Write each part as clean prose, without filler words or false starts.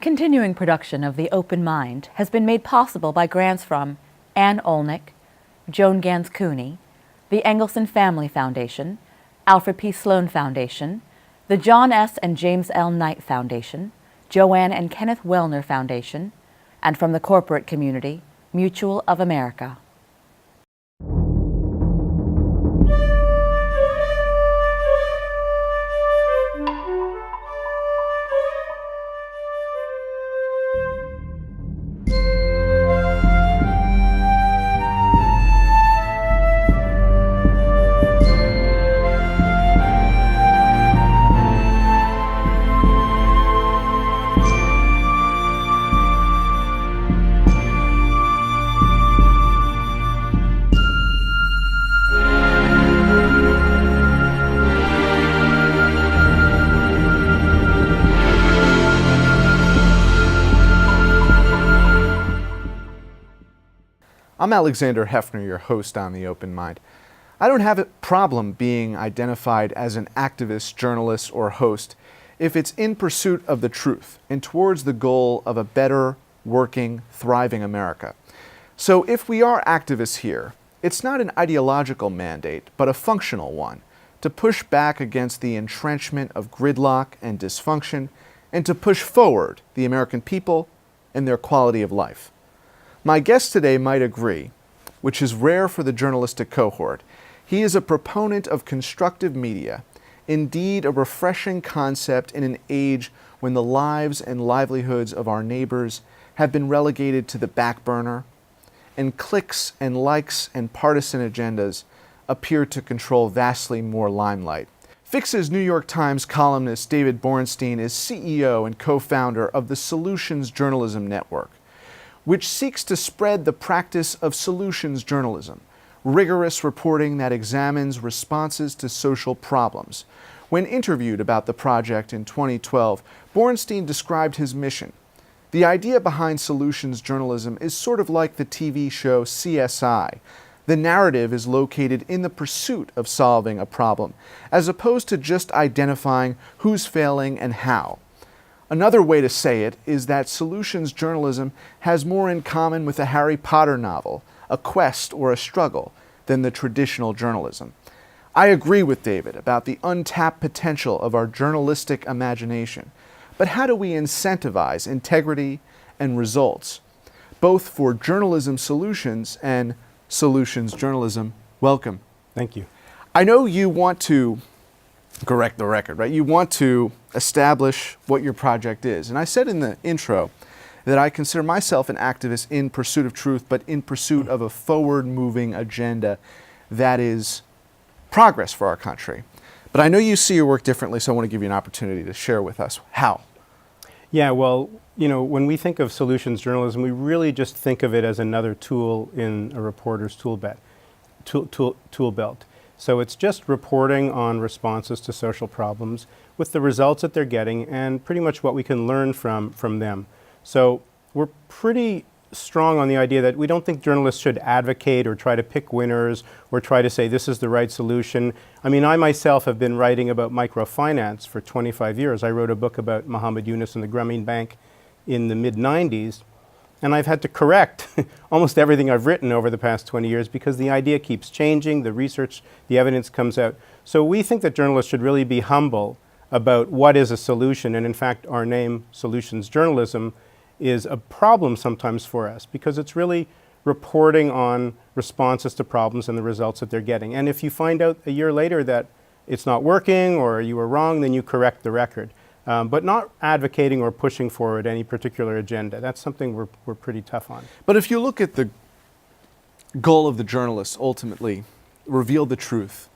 continuing production of The Open Mind has been made possible by grants from Ann Olnick, Joan Gans Cooney, the Engelson Family Foundation, Alfred P. Sloan Foundation, the John S. and James L. Knight Foundation, Joanne and Kenneth Wellner Foundation, and from the corporate community, Mutual of America. I'm Alexander Heffner, your host on The Open Mind. I don't have a problem being identified as an activist, journalist, or host if it's in pursuit of the truth and towards the goal of a better, working, thriving America. So if we are activists here, it's not an ideological mandate, but a functional one, to push back against the entrenchment of gridlock and dysfunction, and to push forward the American people and their quality of life. My guest today might agree, which is rare for the journalistic cohort. He is a proponent of constructive media, indeed a refreshing concept in an age when the lives and livelihoods of our neighbors have been relegated to the back burner, and clicks and likes and partisan agendas appear to control vastly more limelight. Fix's New York Times columnist David Bornstein is CEO and co-founder of the Solutions Journalism Network, which seeks to spread the practice of solutions journalism, rigorous reporting that examines responses to social problems. When interviewed about the project in 2012, Bornstein described his mission. The idea behind solutions journalism is sort of like the TV show CSI. The narrative is located in the pursuit of solving a problem, as opposed to just identifying who's failing and how. Another way to say it is that solutions journalism has more in common with a Harry Potter novel, a quest or a struggle, than the traditional journalism. I agree with David about the untapped potential of our journalistic imagination, but how do we incentivize integrity and results, both for journalism solutions and solutions journalism? Welcome. Thank you. I know you want to correct the record, right? You want to establish what your project is. And I said in the intro that I consider myself an activist in pursuit of truth, but in pursuit of a forward-moving agenda that is progress for our country. But I know you see your work differently, so I want to give you an opportunity to share with us how. Yeah, well, you know, when we think of solutions journalism, we really just think of it as another tool in a reporter's tool belt. So it's just reporting on responses to social problems with the results that they're getting and pretty much what we can learn from them. So we're pretty strong on the idea that we don't think journalists should advocate or try to pick winners or try to say this is the right solution. I mean, I myself have been writing about microfinance for 25 years. I wrote a book about Muhammad Yunus and the Grameen Bank in the mid-90s. And I've had to correct almost everything I've written over the past 20 years because the idea keeps changing, the research, the evidence comes out. So we think that journalists should really be humble about what is a solution. And in fact, our name, Solutions Journalism, is a problem sometimes for us because it's really reporting on responses to problems and the results that they're getting. And if you find out a year later that it's not working or you were wrong, then you correct the record. But not advocating or pushing forward any particular agenda. That's something we're pretty tough on. But if you look at the goal of the journalists, ultimately, reveal the truth.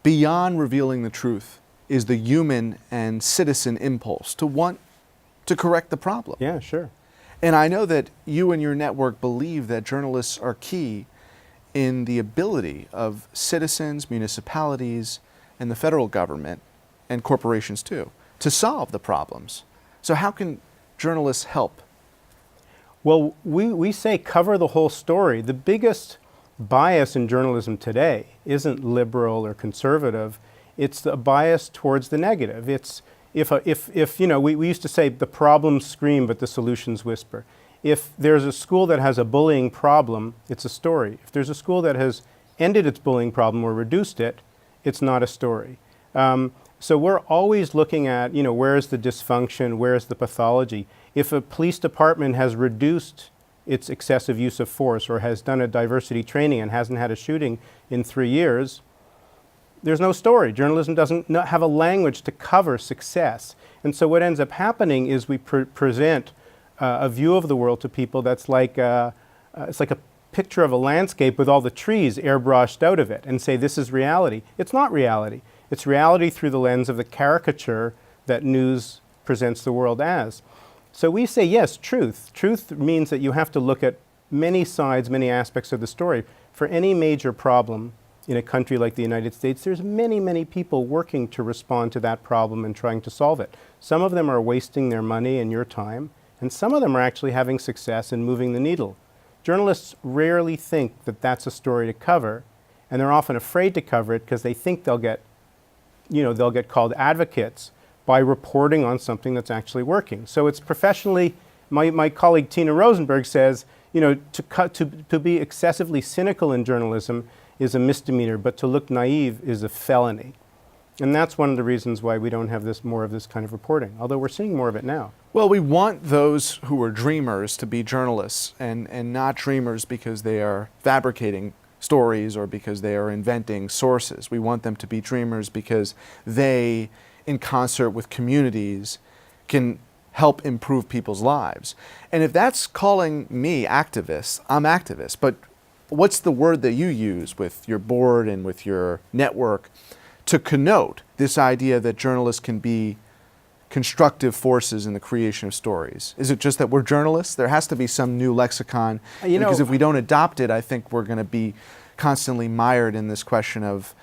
Beyond revealing the truth is the human and citizen impulse to want to correct the problem. Yeah, sure. And I know that you and your network believe that journalists are key in the ability of citizens, municipalities, and the federal government, and corporations too, to solve the problems. So how can journalists help? Well, we say cover the whole story. The biggest bias in journalism today isn't liberal or conservative. It's a bias towards the negative. It's if you know, we used to say the problems scream but the solutions whisper. If there's a school that has a bullying problem, it's a story. If there's a school that has ended its bullying problem or reduced it, it's not a story. So we're always looking at, you know, where's the dysfunction, where's the pathology. If a police department has reduced its excessive use of force or has done a diversity training and hasn't had a shooting in 3 years, there's no story. Journalism doesn't have a language to cover success. And so what ends up happening is we present a view of the world to people that's like it's like a picture of a landscape with all the trees airbrushed out of it and say this is reality. It's not reality. It's reality through the lens of the caricature that news presents the world as. So we say yes, truth. Truth means that you have to look at many sides, many aspects of the story. For any major problem in a country like the United States, there's many, many people working to respond to that problem and trying to solve it. Some of them are wasting their money and your time, and some of them are actually having success in moving the needle. Journalists rarely think that that's a story to cover, and they're often afraid to cover it because they think they'll get called advocates by reporting on something that's actually working. So it's professionally, my colleague Tina Rosenberg says, you know, to be excessively cynical in journalism is a misdemeanor, but to look naive is a felony. And that's one of the reasons why we don't have more of this kind of reporting, although we're seeing more of it now. Well, we want those who are dreamers to be journalists and not dreamers because they are fabricating stories or because they are inventing sources. We want them to be dreamers because they, in concert with communities, can help improve people's lives. And if that's calling me activist, I'm activist. But what's the word that you use with your board and with your network to connote this idea that journalists can be constructive forces in the creation of stories? Is it just that we're journalists? There has to be some new lexicon, because if we don't adopt it, I think we're going to be constantly mired in this question of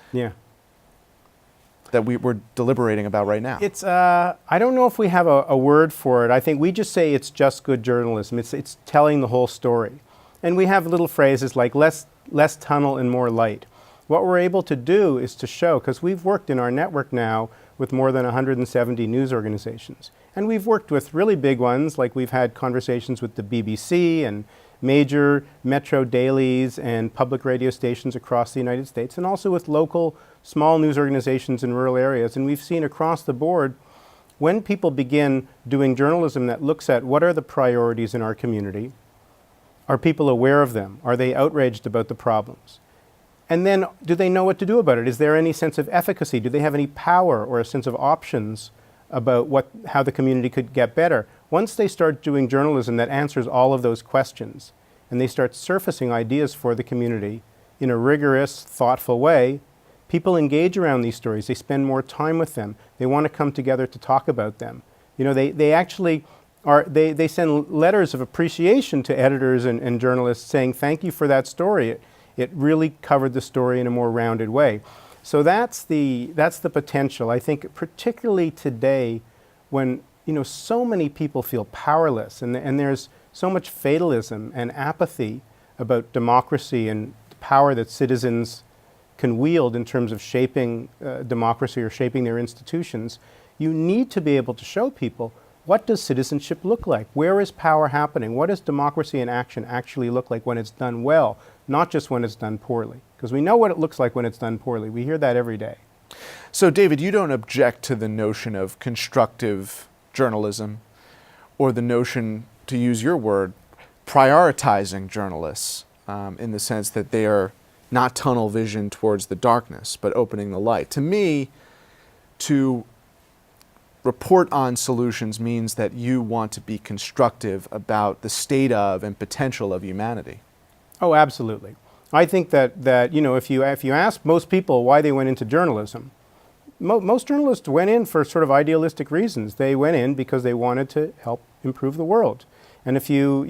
that we're deliberating about right now. It's I don't know if we have a word for it. I think we just say it's just good journalism. It's telling the whole story. And we have little phrases like less tunnel and more light. What we're able to do is to show, because we've worked in our network now with more than 170 news organizations. And we've worked with really big ones, like we've had conversations with the BBC and major metro dailies and public radio stations across the United States, and also with local small news organizations in rural areas. And we've seen across the board, when people begin doing journalism that looks at what are the priorities in our community, are people aware of them? Are they outraged about the problems? And then, do they know what to do about it? Is there any sense of efficacy? Do they have any power or a sense of options about how the community could get better? Once they start doing journalism that answers all of those questions, and they start surfacing ideas for the community in a rigorous, thoughtful way, people engage around these stories. They spend more time with them. They want to come together to talk about them. You know, they actually they send letters of appreciation to editors and journalists saying, thank you for that story. It really covered the story in a more rounded way. So that's the potential. I think particularly today when, you know, so many people feel powerless and there's so much fatalism and apathy about democracy and the power that citizens can wield in terms of shaping democracy or shaping their institutions, you need to be able to show people, what does citizenship look like? Where is power happening? What does democracy in action actually look like when it's done well, not just when it's done poorly? Because we know what it looks like when it's done poorly. We hear that every day. So, David, you don't object to the notion of constructive journalism or the notion, to use your word, prioritizing journalists in the sense that they are not tunnel vision towards the darkness, but opening the light. To me, to report on solutions means that you want to be constructive about the state of and potential of humanity. Oh, absolutely. I think that you know, if you ask most people why they went into journalism, most journalists went in for sort of idealistic reasons. They went in because they wanted to help improve the world. And if you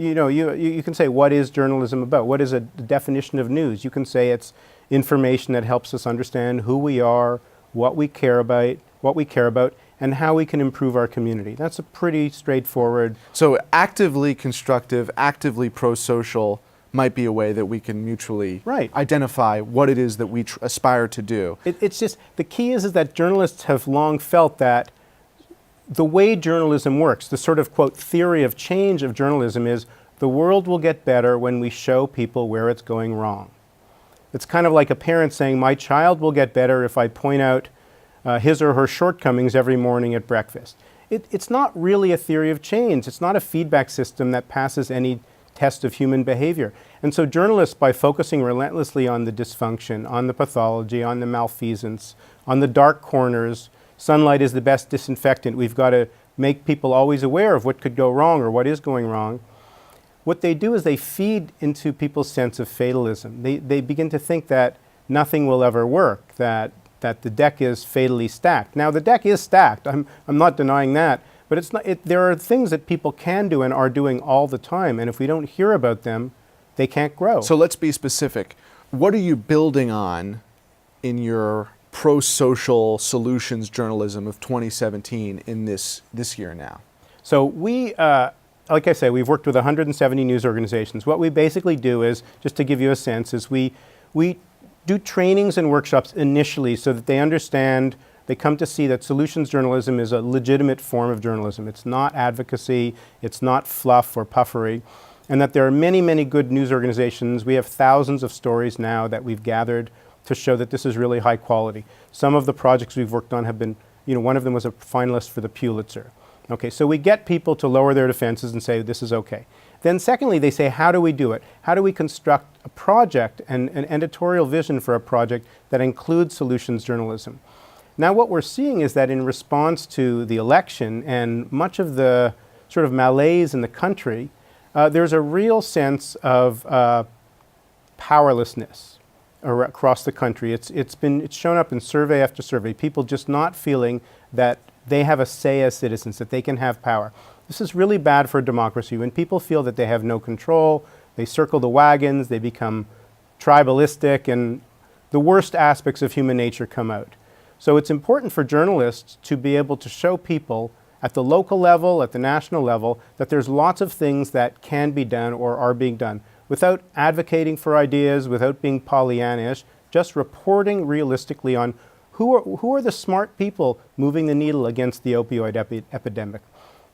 can say, what is journalism about? What is a definition of news? You can say it's information that helps us understand who we are, what we care about, and how we can improve our community. That's a pretty straightforward. So actively constructive, actively pro-social might be a way that we can mutually identify what it is that we aspire to do. It's just, the key is that journalists have long felt that the way journalism works, the sort of, quote, theory of change of journalism is the world will get better when we show people where it's going wrong. It's kind of like a parent saying, my child will get better if I point out his or her shortcomings every morning at breakfast. It's not really a theory of change. It's not a feedback system that passes any test of human behavior. And so journalists, by focusing relentlessly on the dysfunction, on the pathology, on the malfeasance, on the dark corners, sunlight is the best disinfectant. We've got to make people always aware of what could go wrong or what is going wrong. What they do is they feed into people's sense of fatalism. They begin to think that nothing will ever work, that the deck is fatally stacked. Now, the deck is stacked. I'm not denying that. But it's not, there are things that people can do and are doing all the time. And if we don't hear about them, they can't grow. So let's be specific. What are you building on in your pro-social solutions journalism of 2017 in this year now? So we, like I say, we've worked with 170 news organizations. What we basically do is, just to give you a sense, is we do trainings and workshops initially so that they understand, they come to see that solutions journalism is a legitimate form of journalism. It's not advocacy, it's not fluff or puffery, and that there are many, many good news organizations. We have thousands of stories now that we've gathered to show that this is really high quality. Some of the projects we've worked on have been, one of them was a finalist for the Pulitzer. Okay, so we get people to lower their defenses and say this is okay. Then secondly, they say, how do we do it? How do we construct a project and an editorial vision for a project that includes solutions journalism? Now what we're seeing is that in response to the election and much of the sort of malaise in the country, there's a real sense of powerlessness across the country. It's shown up in survey after survey, people just not feeling that they have a say as citizens, that they can have power. This is really bad for democracy. When people feel that they have no control, they circle the wagons, they become tribalistic, and the worst aspects of human nature come out. So it's important for journalists to be able to show people at the local level, at the national level, that there's lots of things that can be done or are being done without advocating for ideas, without being Pollyannish, just reporting realistically on who are the smart people moving the needle against the opioid epidemic.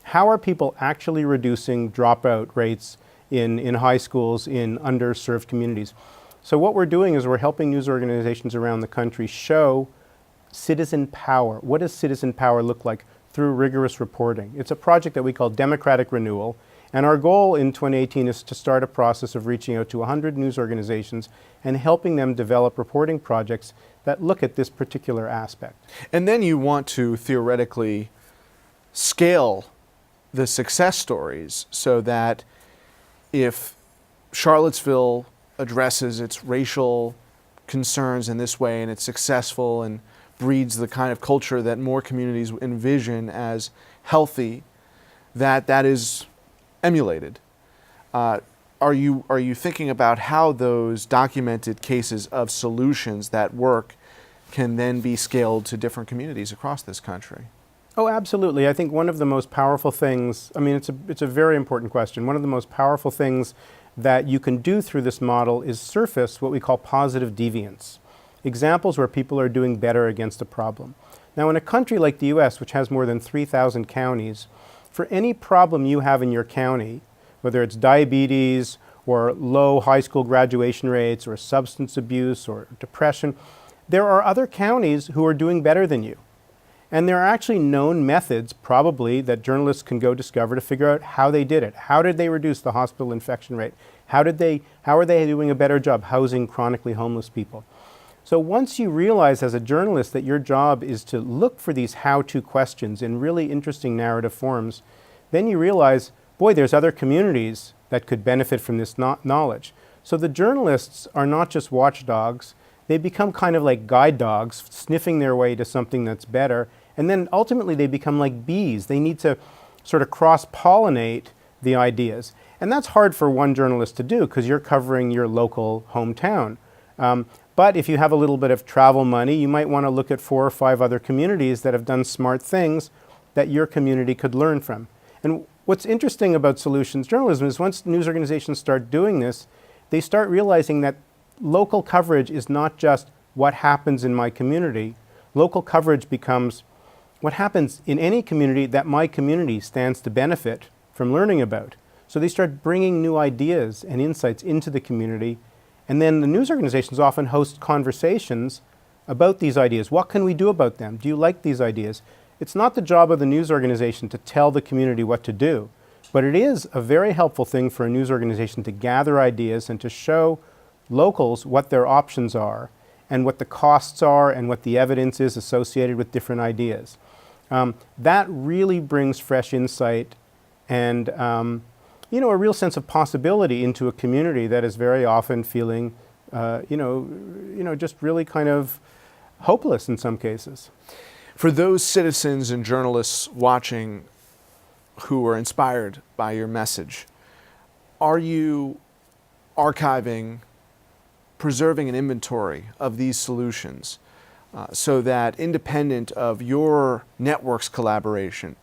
How are people actually reducing dropout rates in high schools, in underserved communities? So what we're doing is we're helping news organizations around the country show citizen power. What does citizen power look like through rigorous reporting? It's a project that we call Democratic Renewal, and our goal in 2018 is to start a process of reaching out to 100 news organizations and helping them develop reporting projects that look at this particular aspect. And then you want to theoretically scale the success stories so that if Charlottesville addresses its racial concerns in this way and it's successful and breeds the kind of culture that more communities envision as healthy, that is emulated. Are you thinking about how those documented cases of solutions that work can then be scaled to different communities across this country? Oh, absolutely. I think one of the most powerful things, it's a very important question. One of the most powerful things that you can do through this model is surface what we call positive deviance. Examples where people are doing better against a problem. Now, in a country like the US, which has more than 3,000 counties, for any problem you have in your county, whether it's diabetes or low high school graduation rates or substance abuse or depression, there are other counties who are doing better than you. And there are actually known methods, probably, that journalists can go discover to figure out how they did it. How did they reduce the hospital infection rate? How are they doing a better job housing chronically homeless people? So once you realize as a journalist that your job is to look for these how-to questions in really interesting narrative forms, then you realize, boy, there's other communities that could benefit from this knowledge. So the journalists are not just watchdogs, they become kind of like guide dogs, sniffing their way to something that's better, and then ultimately they become like bees. They need to sort of cross-pollinate the ideas. And that's hard for one journalist to do because you're covering your local hometown. But if you have a little bit of travel money, you might want to look at 4 or 5 other communities that have done smart things that your community could learn from. And what's interesting about solutions journalism is once news organizations start doing this, they start realizing that local coverage is not just what happens in my community. Local coverage becomes what happens in any community that my community stands to benefit from learning about. So they start bringing new ideas and insights into the community, and then the news organizations often host conversations about these ideas. What can we do about them? Do you like these ideas? It's not the job of the news organization to tell the community what to do, but it is a very helpful thing for a news organization to gather ideas and to show locals what their options are and what the costs are and what the evidence is associated with different ideas. That really brings fresh insight and a real sense of possibility into a community that is very often feeling just really kind of hopeless in some cases. For those citizens and journalists watching who are inspired by your message, are you archiving, preserving an inventory of these solutions so that independent of your network's collaboration,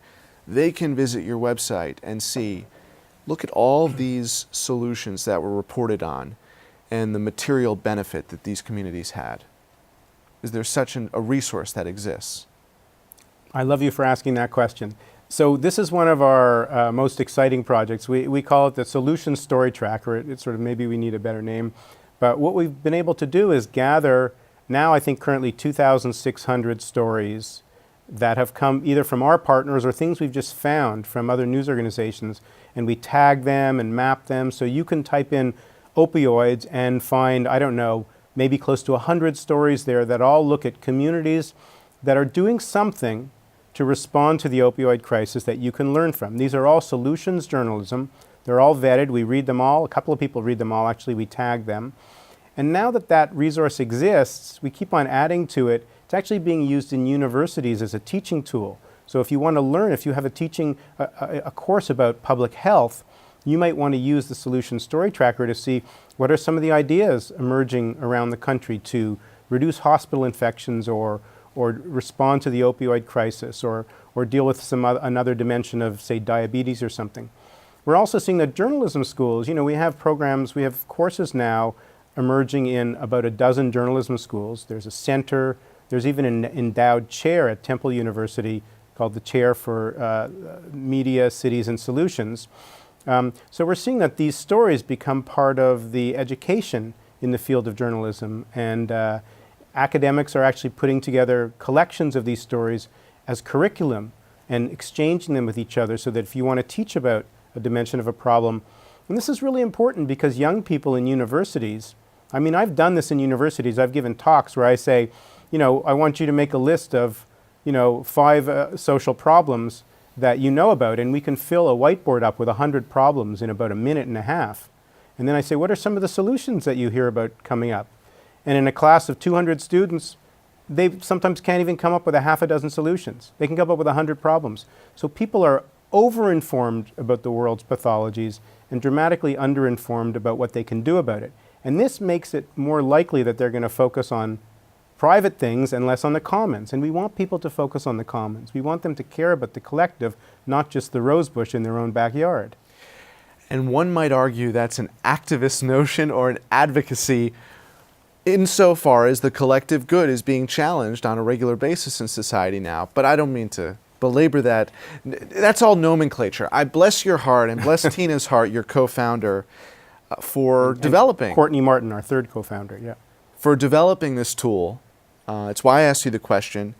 they can visit your website and see, look at all of these solutions that were reported on and the material benefit that these communities had? Is there such a resource that exists? I love you for asking that question. So this is one of our most exciting projects. We call it the Solution Story Tracker. It's sort of, maybe we need a better name. But what we've been able to do is gather, now I think currently 2,600 stories that have come either from our partners or things we've just found from other news organizations. And we tag them and map them. So you can type in opioids and find, I don't know, maybe close to 100 stories there that all look at communities that are doing something to respond to the opioid crisis that you can learn from. These are all solutions journalism. They're all vetted. We read them all. A couple of people read them all. Actually, we tag them. And now that that resource exists, we keep on adding to it. It's actually being used in universities as a teaching tool. So if you want to learn, if you have a course about public health, you might want to use the Solution Story Tracker to see what are some of the ideas emerging around the country to reduce hospital infections or respond to the opioid crisis or deal with another dimension of, say, diabetes or something. We're also seeing that journalism schools, we have programs, we have courses now emerging in about a dozen journalism schools. There's a center, there's even an endowed chair at Temple University called the Chair for Media, Cities, and Solutions. So we're seeing that these stories become part of the education in the field of journalism, and academics are actually putting together collections of these stories as curriculum and exchanging them with each other so that if you want to teach about a dimension of a problem, and this is really important because young people in universities, I've done this in universities, I've given talks where I say, I want you to make a list of, 5 social problems that you know about, and we can fill a whiteboard up with 100 problems in about a minute and a half. And then I say, what are some of the solutions that you hear about coming up? And in a class of 200 students, they sometimes can't even come up with a half a dozen solutions. They can come up with 100 problems. So people are over-informed about the world's pathologies and dramatically under-informed about what they can do about it. And this makes it more likely that they're going to focus on private things and less on the commons. And we want people to focus on the commons. We want them to care about the collective, not just the rosebush in their own backyard. And one might argue that's an activist notion or an advocacy insofar as the collective good is being challenged on a regular basis in society now. But I don't mean to belabor that. That's all nomenclature. I bless your heart and bless Tina's heart, your co-founder, for developing. Courtney Martin, our third co-founder, yeah. For developing this tool. It's why I asked you the question.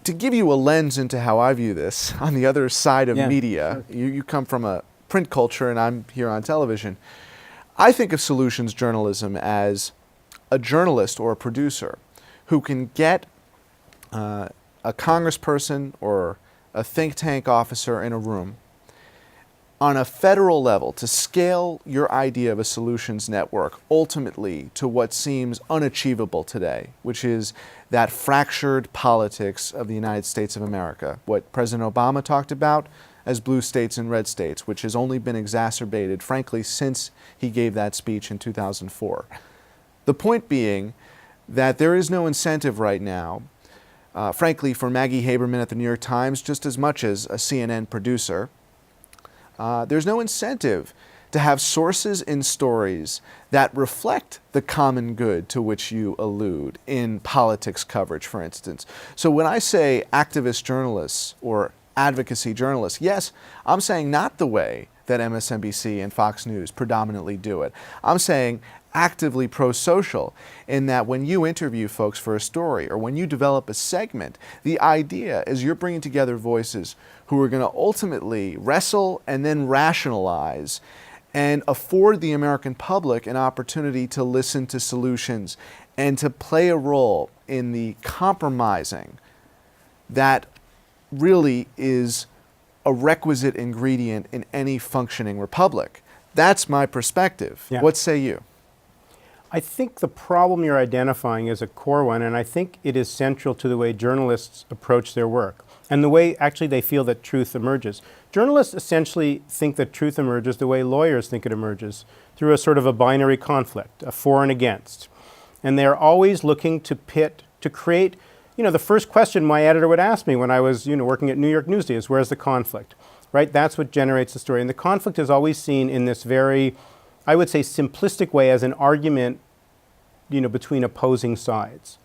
To give you a lens into how I view this, on the other side of media, sure. You come from a print culture and I'm here on television. I think of solutions journalism as a journalist or a producer who can get a congressperson or a think tank officer in a room on a federal level to scale your idea of a solutions network ultimately to what seems unachievable today, which is that fractured politics of the United States of America, what President Obama talked about as blue states and red states, which has only been exacerbated, frankly, since he gave that speech in 2004. The point being that there is no incentive right now, frankly, for Maggie Haberman at the New York Times, just as much as a CNN producer, there's no incentive to have sources in stories that reflect the common good to which you allude in politics coverage, for instance. So when I say activist journalists or advocacy journalists, yes, I'm saying not the way that MSNBC and Fox News predominantly do it. I'm saying actively pro-social, in that when you interview folks for a story or when you develop a segment, the idea is you're bringing together voices who are going to ultimately wrestle and then rationalize and afford the American public an opportunity to listen to solutions and to play a role in the compromising that really is a requisite ingredient in any functioning republic. That's my perspective. Yeah. What say you? I think the problem you're identifying is a core one, and I think it is central to the way journalists approach their work and the way actually they feel that truth emerges. Journalists essentially think that truth emerges the way lawyers think it emerges, through a sort of a binary conflict, a for and against. And they're always looking to create, the first question my editor would ask me when I was, working at New York Newsday is, where's the conflict, right? That's what generates the story. And the conflict is always seen in this very, I would say, simplistic way as an argument, between opposing sides.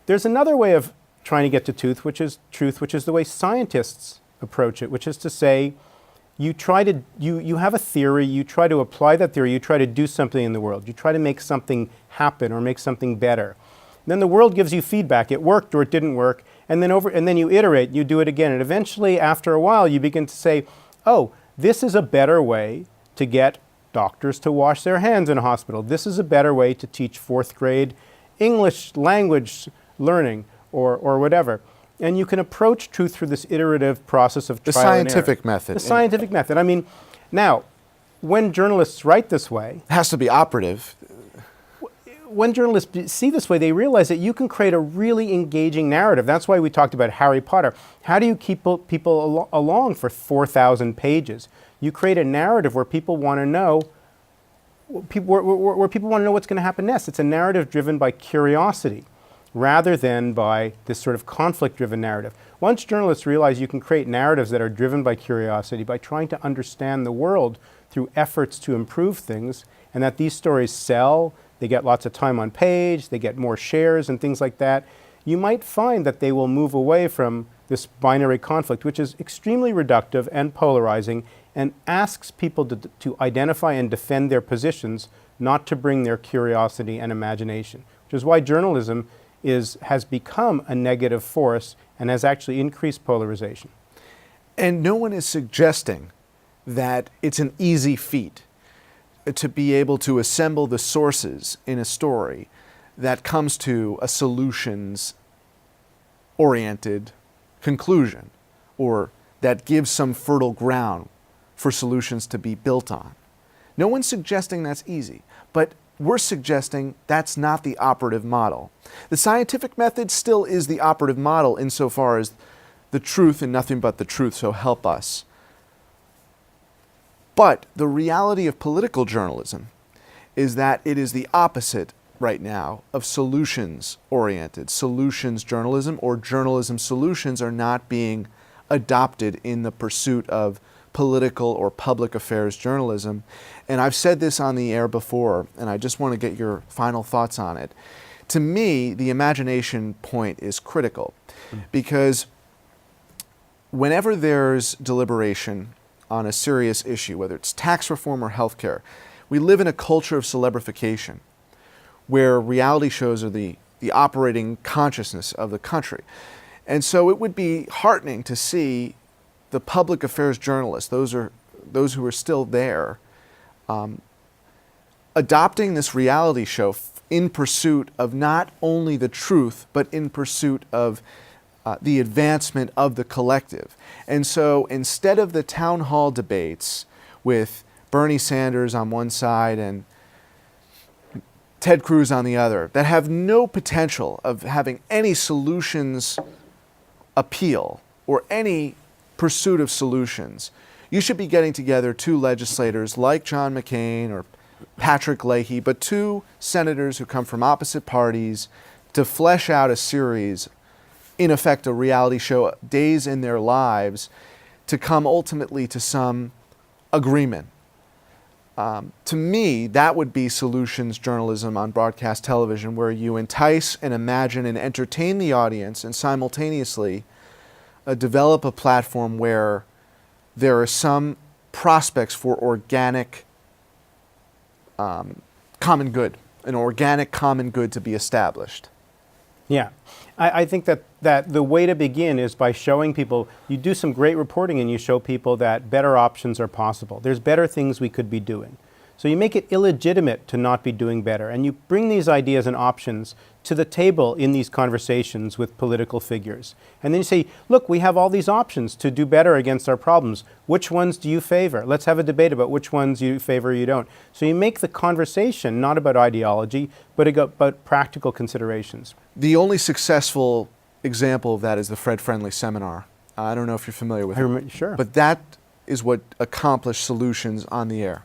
There's another way of trying to get to truth, which is the way scientists approach it, which is to say, you have a theory, you try to apply that theory, you try to do something in the world, you try to make something happen or make something better. Then the world gives you feedback. It worked or it didn't work, and then you iterate, you do it again, and eventually, after a while, you begin to say, oh, this is a better way to get doctors to wash their hands in a hospital. This is a better way to teach fourth grade English language learning or whatever. And you can approach truth through this iterative process of trial and error. The scientific method. The scientific method. I mean, now, when journalists write this way, it has to be operative. When journalists see this way, they realize that you can create a really engaging narrative. That's why we talked about Harry Potter. How do you keep people along for 4,000 pages? You create a narrative where people want to know, where people want to know what's going to happen next. It's a narrative driven by curiosity rather than by this sort of conflict-driven narrative. Once journalists realize you can create narratives that are driven by curiosity, by trying to understand the world through efforts to improve things, and that these stories sell, they get lots of time on page, they get more shares and things like that, you might find that they will move away from this binary conflict, which is extremely reductive and polarizing and asks people to identify and defend their positions, not to bring their curiosity and imagination, which is why journalism has become a negative force and has actually increased polarization. And no one is suggesting that it's an easy feat to be able to assemble the sources in a story that comes to a solutions-oriented conclusion, or that gives some fertile ground for solutions to be built on. No one's suggesting that's easy, but we're suggesting that's not the operative model. The scientific method still is the operative model insofar as the truth and nothing but the truth, so help us. But the reality of political journalism is that it is the opposite right now of solutions-oriented. Solutions journalism or journalism solutions are not being adopted in the pursuit of political or public affairs journalism. And I've said this on the air before, and I just want to get your final thoughts on it. To me, the imagination point is critical because whenever there's deliberation on a serious issue, whether it's tax reform or healthcare, we live in a culture of celebrification where reality shows are the operating consciousness of the country. And so it would be heartening to see the public affairs journalists, those who are still there, adopting this reality show in pursuit of not only the truth, but in pursuit of the advancement of the collective. And so instead of the town hall debates with Bernie Sanders on one side and Ted Cruz on the other, that have no potential of having any solutions appeal or any pursuit of solutions, you should be getting together two legislators like John McCain or Patrick Leahy, but two senators who come from opposite parties to flesh out a series, in effect a reality show, days in their lives, to come ultimately to some agreement. To me, that would be solutions journalism on broadcast television, where you entice and imagine and entertain the audience and simultaneously develop a platform where there are some prospects for organic common good, an organic common good to be established. Yeah, I think that the way to begin is by showing people, you do some great reporting and you show people that better options are possible. There's better things we could be doing. So you make it illegitimate to not be doing better, and you bring these ideas and options to the table in these conversations with political figures. And then you say, look, we have all these options to do better against our problems. Which ones do you favor? Let's have a debate about which ones you favor or you don't. So you make the conversation not about ideology, but about practical considerations. The only successful example of that is the Fred Friendly seminar. I don't know if you're familiar with it. Sure. But that is what accomplished solutions on the air.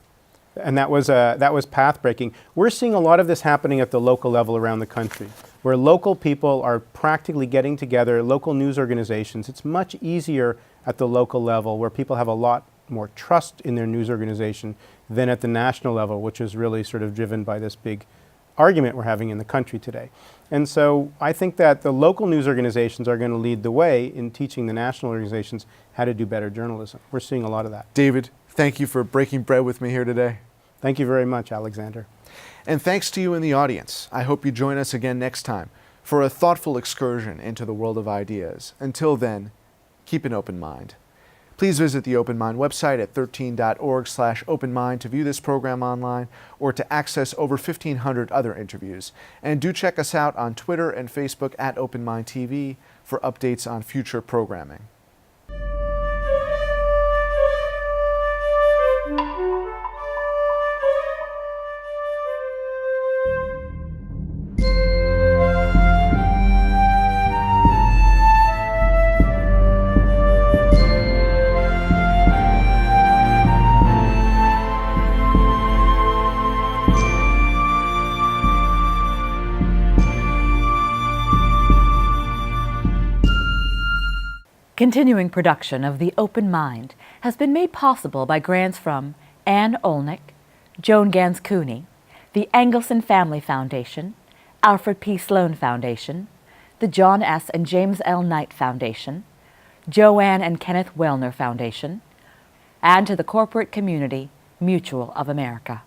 And that was path-breaking. We're seeing a lot of this happening at the local level around the country, where local people are practically getting together, local news organizations. It's much easier at the local level, where people have a lot more trust in their news organization than at the national level, which is really sort of driven by this big argument we're having in the country today. And so I think that the local news organizations are going to lead the way in teaching the national organizations how to do better journalism. We're seeing a lot of that. David, thank you for breaking bread with me here today. Thank you very much, Alexander. And thanks to you in the audience. I hope you join us again next time for a thoughtful excursion into the world of ideas. Until then, keep an open mind. Please visit the Open Mind website at 13.org/openmind to view this program online or to access over 1,500 other interviews. And do check us out on Twitter and Facebook at Open Mind TV for updates on future programming. Continuing production of The Open Mind has been made possible by grants from Anne Olnick, Joan Gans CUNY, the Engelson Family Foundation, Alfred P. Sloan Foundation, the John S. and James L. Knight Foundation, Joanne and Kenneth Wellner Foundation, and to the corporate community Mutual of America.